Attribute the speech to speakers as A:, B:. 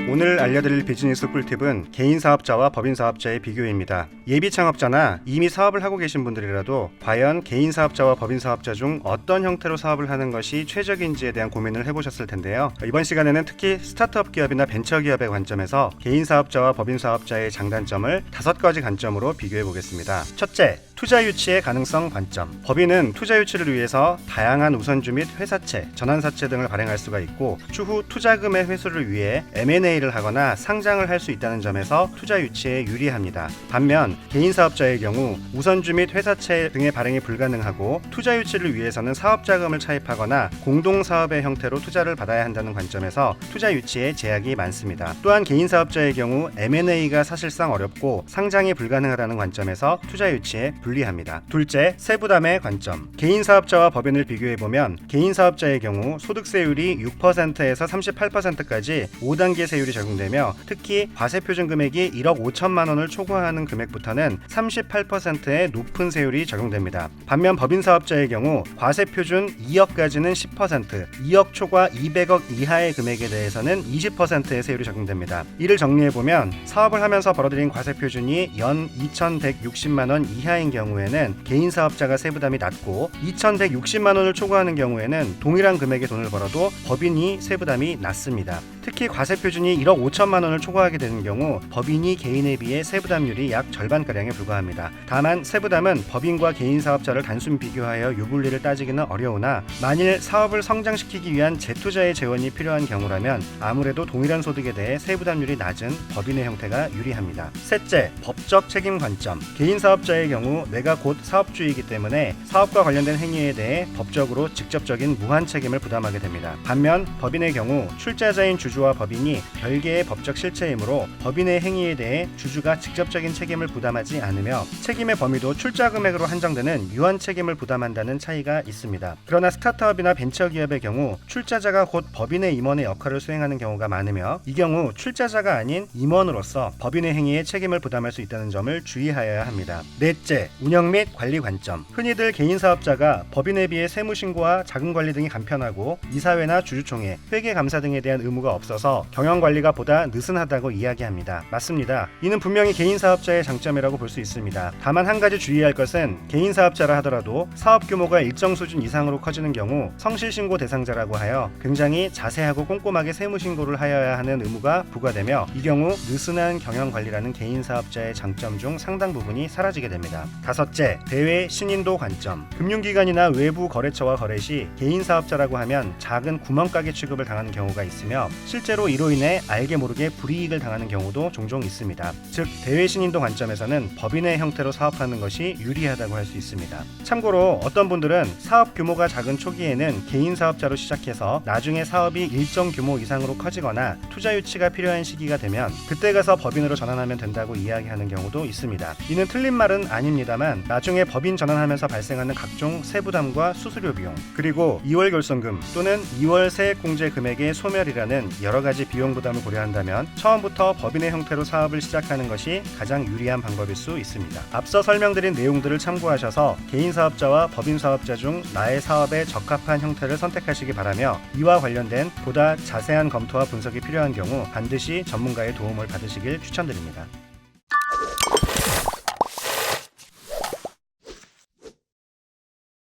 A: 오늘 알려드릴 비즈니스 꿀팁은 개인 사업자와 법인 사업자의 비교입니다. 예비 창업자나 이미 사업을 하고 계신 분들이라도 과연 개인 사업자와 법인 사업자 중 어떤 형태로 사업을 하는 것이 최적인지에 대한 고민을 해보셨을 텐데요. 이번 시간에는 특히 스타트업 기업이나 벤처 기업의 관점에서 개인 사업자와 법인 사업자의 장단점을 5가지 관점으로 비교해 보겠습니다. 첫째, 투자 유치의 가능성 관점. 법인은 투자 유치를 위해서 다양한 우선주 및 회사채, 전환사채 등을 발행할 수가 있고 추후 투자금의 회수를 위해 M&A를 하거나 상장을 할 수 있다는 점에서 투자 유치에 유리합니다. 반면 개인 사업자의 경우 우선주 및 회사채 등의 발행이 불가능하고 투자 유치를 위해서는 사업자금을 차입하거나 공동사업의 형태로 투자를 받아야 한다는 관점에서 투자 유치에 제약이 많습니다. 또한 개인 사업자의 경우 M&A가 사실상 어렵고 상장이 불가능하다는 관점에서 투자 유치에 불리합니다. 둘째, 세부담의 관점. 개인 사업자와 법인을 비교해보면 개인 사업자의 경우 소득세율이 6%에서 38%까지 5단계 세율이 적용되며 특히 과세표준 금액이 1억 5천만 원을 초과하는 금액부터는 38%의 높은 세율이 적용됩니다. 반면 법인 사업자의 경우 과세표준 2억까지는 10%, 2억 초과 200억 이하의 금액에 대해서는 20%의 세율이 적용됩니다. 이를 정리해보면 사업을 하면서 벌어들인 과세표준이 연 2,160만 원 이하인 경우에는 개인 사업자가 세부담이 낮고 2,160만 원을 초과하는 경우에는 동일한 금액의 돈을 벌어도 법인이 세부담이 낮습니다. 특히 과세표준이 1억 5천만 원을 초과하게 되는 경우 법인이 개인에 비해 세부담률이 약 절반가량에 불과합니다. 다만 세부담은 법인과 개인 사업자를 단순 비교하여 유불리를 따지기는 어려우나 만일 사업을 성장시키기 위한 재투자의 재원이 필요한 경우라면 아무래도 동일한 소득에 대해 세부담률이 낮은 법인의 형태가 유리합니다. 셋째, 법적 책임 관점. 개인 사업자의 경우 내가 곧 사업주이기 때문에 사업과 관련된 행위에 대해 법적으로 직접적인 무한 책임을 부담하게 됩니다. 반면 법인의 경우 출자자인 주주와 법인이 별개의 법적 실체이므로 법인의 행위에 대해 주주가 직접적인 책임을 부담하지 않으며 책임의 범위도 출자 금액으로 한정되는 유한 책임을 부담한다는 차이가 있습니다. 그러나 스타트업이나 벤처기업의 경우 출자자가 곧 법인의 임원의 역할을 수행하는 경우가 많으며 이 경우 출자자가 아닌 임원으로서 법인의 행위에 책임을 부담할 수 있다는 점을 주의하여야 합니다. 넷째, 운영 및 관리 관점. 흔히들 개인 사업자가 법인에 비해 세무신고와 자금관리 등이 간편하고 이사회나 주주총회, 회계감사 등에 대한 의무가 없어서 경영관리가 보다 느슨하다고 이야기합니다. 맞습니다. 이는 분명히 개인 사업자의 장점이라고 볼 수 있습니다. 다만 한 가지 주의할 것은 개인 사업자라 하더라도 사업 규모가 일정 수준 이상으로 커지는 경우 성실신고 대상자라고 하여 굉장히 자세하고 꼼꼼하게 세무신고를 하여야 하는 의무가 부과되며 이 경우 느슨한 경영관리라는 개인 사업자의 장점 중 상당 부분이 사라지게 됩니다. 다섯째, 대외 신인도 관점. 금융기관이나 외부 거래처와 거래 시 개인 사업자라고 하면 작은 구멍가게 취급을 당하는 경우가 있으며 실제로 이로 인해 알게 모르게 불이익을 당하는 경우도 종종 있습니다. 즉 대외 신인도 관점에서는 법인의 형태로 사업하는 것이 유리하다고 할 수 있습니다. 참고로 어떤 분들은 사업 규모가 작은 초기에는 개인 사업자로 시작해서 나중에 사업이 일정 규모 이상으로 커지거나 투자 유치가 필요한 시기가 되면 그때 가서 법인으로 전환하면 된다고 이야기하는 경우도 있습니다. 이는 틀린 말은 아닙니다만 나중에 법인 전환하면서 발생하는 각종 세부담과 수수료 비용, 그리고 2월 결손금 또는 2월 세액공제 금액의 소멸이라는 여러가지 비용 부담을 고려한다면 처음부터 법인의 형태로 사업을 시작하는 것이 가장 유리한 방법일 수 있습니다. 앞서 설명드린 내용들을 참고하셔서 개인 사업자와 법인 사업자 중 나의 사업에 적합한 형태를 선택하시기 바라며 이와 관련된 보다 자세한 검토와 분석이 필요한 경우 반드시 전문가의 도움을 받으시길 추천드립니다.